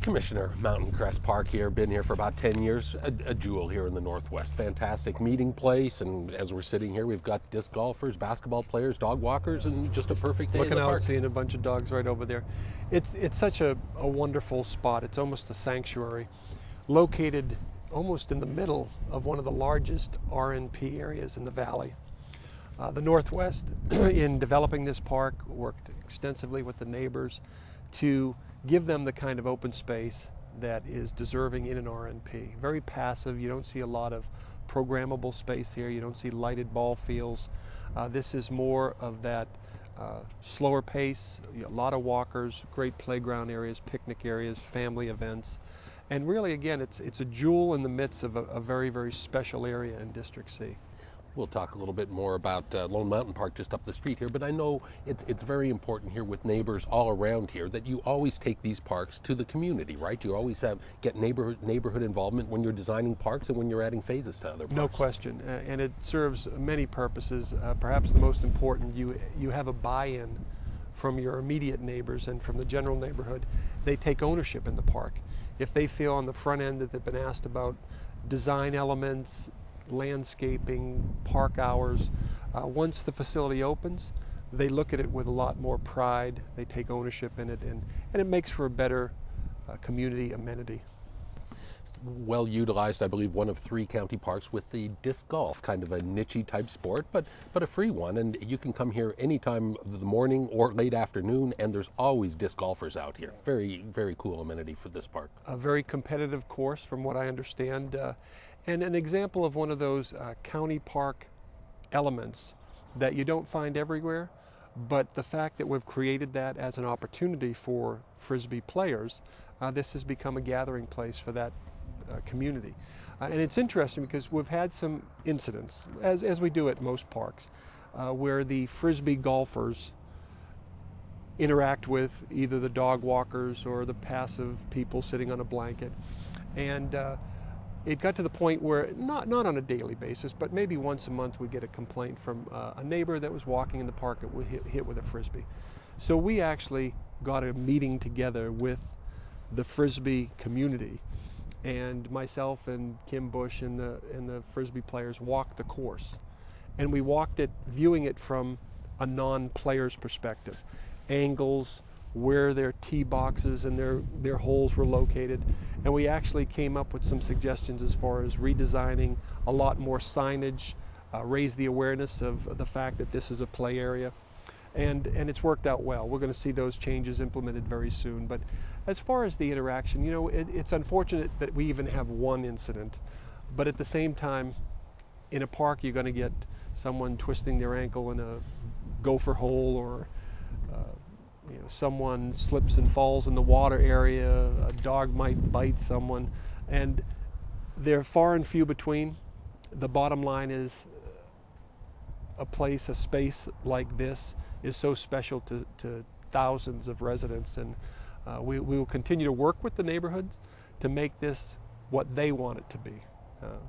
Commissioner, Mountain Crest Park here, been here for about 10 years, a jewel here in the Northwest. Fantastic meeting place, and as we're sitting here, we've got disc golfers, basketball players, dog walkers, and just a perfect day in the Looking park. out, seeing a bunch of dogs right over there. It's such a wonderful spot. It's almost a sanctuary, located almost in the middle of one of the largest RNP areas in the valley. The Northwest, in developing this park, worked extensively with the neighbors to give them the kind of open space that is deserving in an RNP. Very passive. You don't see a lot of programmable space here. You don't see lighted ball fields. This is more of that slower pace, a lot of walkers, great playground areas, picnic areas, family events. And really, again, it's a jewel in the midst of a very, very special area in District C. We'll talk a little bit more about Lone Mountain Park just up the street here, but I know it's very important here with neighbors all around here that you always take these parks to the community, right? You always get neighborhood involvement when you're designing parks and when you're adding phases to other parks. No question, and it serves many purposes. Perhaps the most important, you have a buy-in from your immediate neighbors and from the general neighborhood. They take ownership in the park. If they feel on the front end that they've been asked about design elements, landscaping, park hours, once the facility opens, they look at it with a lot more pride. They take ownership in it, and it makes for a better community amenity. Well utilized, I believe, one of 3 county parks with the disc golf, kind of a niche type sport, but a free one, and you can come here anytime of the morning or late afternoon, and there's always disc golfers out here. Very, very cool amenity for this park. A very competitive course, from what I understand, and an example of one of those county park elements that you don't find everywhere, but the fact that we've created that as an opportunity for Frisbee players, this has become a gathering place for that community. And it's interesting because we've had some incidents, as we do at most parks, where the Frisbee golfers interact with either the dog walkers or the passive people sitting on a blanket. And it got to the point where, not on a daily basis, but maybe once a month, we get a complaint from a neighbor that was walking in the park that was hit with a Frisbee. So we actually got a meeting together with the Frisbee community, and myself and Kim Bush and the Frisbee players walked the course. And we walked it, viewing it from a non-player's perspective. Angles, where their tee boxes and their holes were located. And we actually came up with some suggestions as far as redesigning a lot more signage, raise the awareness of the fact that this is a play area. And it's worked out well. We're going to see those changes implemented very soon. But as far as the interaction, you know, it's unfortunate that we even have one incident. But at the same time, in a park, you're going to get someone twisting their ankle in a gopher hole, or you know, someone slips and falls in the water area. A dog might bite someone, and they're far and few between. The bottom line is, a space like this is so special to thousands of residents, and we will continue to work with the neighborhoods to make this what they want it to be.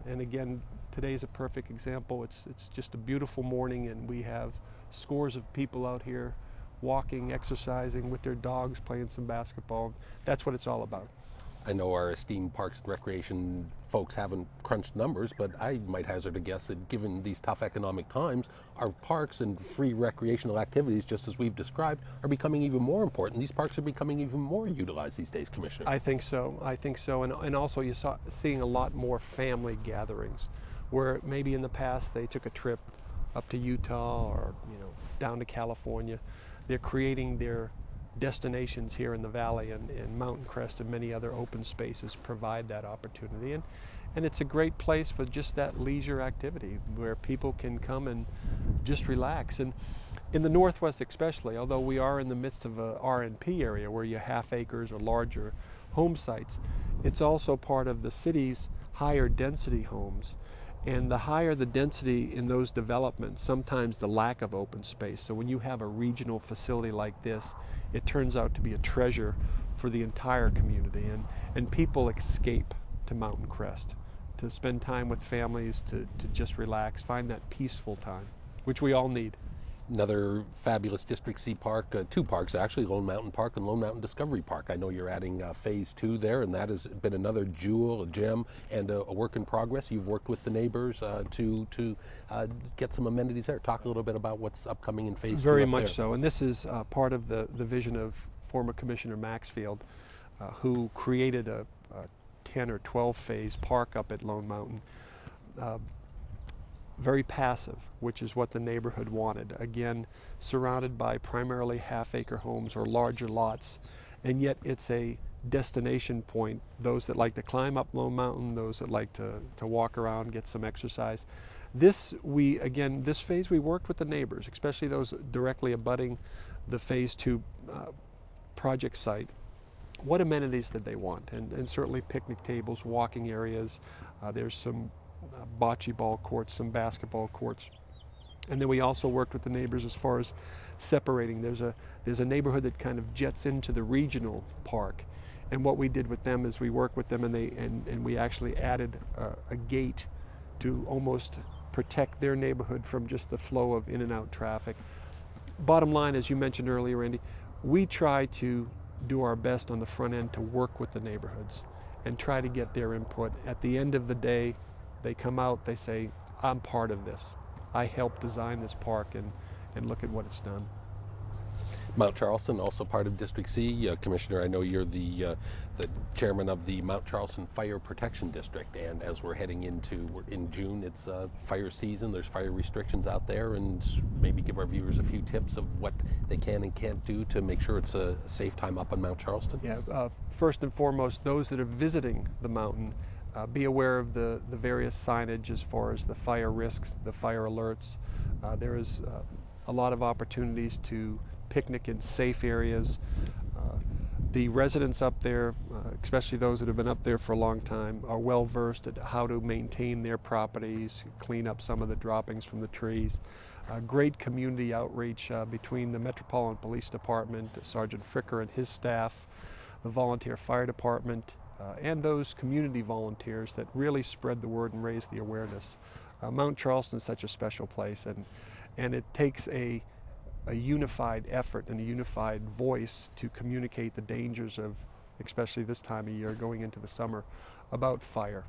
And again, today's a perfect example. It's just a beautiful morning, and we have scores of people out here walking, exercising with their dogs, playing some basketball. That's what it's all about. I know our esteemed Parks and Recreation folks haven't crunched numbers, but I might hazard a guess that given these tough economic times, our parks and free recreational activities, just as we've described, are becoming even more important. These parks are becoming even more utilized these days, Commissioner. I think so. And also you're seeing a lot more family gatherings, where maybe in the past they took a trip up to Utah or, you know, down to California. They're creating their destinations here in the valley, and Mountain Crest and many other open spaces provide that opportunity. And it's a great place for just that leisure activity where people can come and just relax. And in the Northwest especially, although we are in the midst of a RNP area where you half acres or larger home sites, it's also part of the city's higher density homes. And the higher the density in those developments, sometimes the lack of open space. So when you have a regional facility like this, it turns out to be a treasure for the entire community. And people escape to Mountain Crest to spend time with families, to just relax, find that peaceful time, which we all need. Another fabulous District C park, two parks actually, Lone Mountain Park and Lone Mountain Discovery Park. I know you're adding phase 2 there, and that has been another jewel, a gem, and a work in progress. You've worked with the neighbors to get some amenities there. Talk a little bit about what's upcoming in phase 2. Very much so, and this is part of the vision of former Commissioner Maxfield, who created a 10 or 12 phase park up at Lone Mountain. Very passive, which is what the neighborhood wanted. Again, surrounded by primarily half-acre homes or larger lots, and yet it's a destination point. Those that like to climb up Lone Mountain, those that like to walk around, get some exercise. This phase we worked with the neighbors, especially those directly abutting the phase 2 project site. What amenities did they want? And certainly picnic tables, walking areas. There's some bocce ball courts, some basketball courts, and then we also worked with the neighbors as far as separating. There's a neighborhood that kind of jets into the regional park, and what we did with them is we worked with them, and we actually added a gate to almost protect their neighborhood from just the flow of in and out traffic. Bottom line, as you mentioned earlier, Randy, we try to do our best on the front end to work with the neighborhoods and try to get their input. At the end of the day, they come out, they say, I'm part of this. I helped design this park, and look at what it's done. Mount Charleston, also part of District C. Commissioner, I know you're the chairman of the Mount Charleston Fire Protection District, and as we're heading in June, it's fire season. There's fire restrictions out there, and maybe give our viewers a few tips of what they can and can't do to make sure it's a safe time up on Mount Charleston. Yeah, first and foremost, those that are visiting the mountain, be aware of the various signage as far as the fire risks, the fire alerts. There is a lot of opportunities to picnic in safe areas. The residents up there, especially those that have been up there for a long time, are well versed at how to maintain their properties, clean up some of the droppings from the trees. Great community outreach between the Metropolitan Police Department, Sergeant Fricker and his staff, the Volunteer Fire Department, and those community volunteers that really spread the word and raise the awareness. Mount Charleston is such a special place, and it takes a unified effort and a unified voice to communicate the dangers of, especially this time of year, going into the summer, about fire.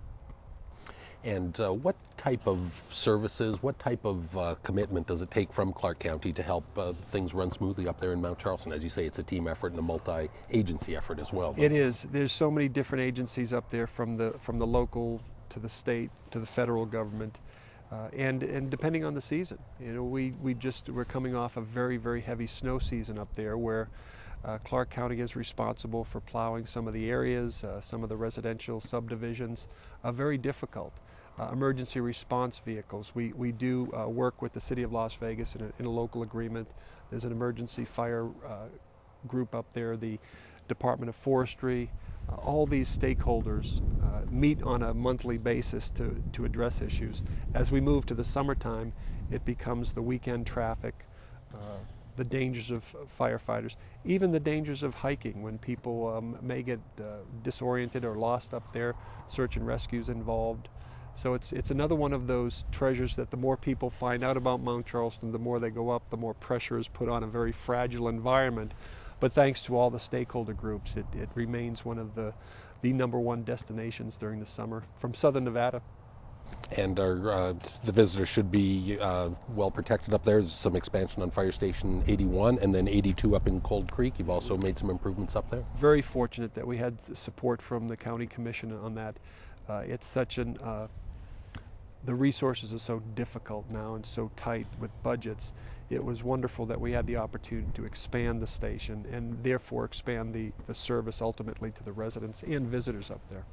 And what type of services, what type of commitment does it take from Clark County to help things run smoothly up there in Mount Charleston? As you say, it's a team effort and a multi-agency effort as well. It is. There's so many different agencies up there, from the local to the state to the federal government, and depending on the season. You know, we're coming off a very, very heavy snow season up there, where Clark County is responsible for plowing some of the areas, some of the residential subdivisions. Very difficult. Emergency response vehicles. We do work with the City of Las Vegas in a local agreement. There's an emergency fire group up there, the Department of Forestry. All these stakeholders meet on a monthly basis to address issues. As we move to the summertime, it becomes the weekend traffic, the dangers of firefighters, even the dangers of hiking when people may get disoriented or lost up there. Search and rescue is involved. So it's another one of those treasures that the more people find out about Mount Charleston, the more they go up, the more pressure is put on a very fragile environment. But thanks to all the stakeholder groups, it remains one of the #1 destinations during the summer from southern Nevada. And the visitors should be well protected up there. There's some expansion on Fire Station 81 and then 82 up in Cold Creek. You've also made some improvements up there. Very fortunate that we had support from the county commission on that. It's such the resources are so difficult now and so tight with budgets. It was wonderful that we had the opportunity to expand the station and therefore expand the service ultimately to the residents and visitors up there.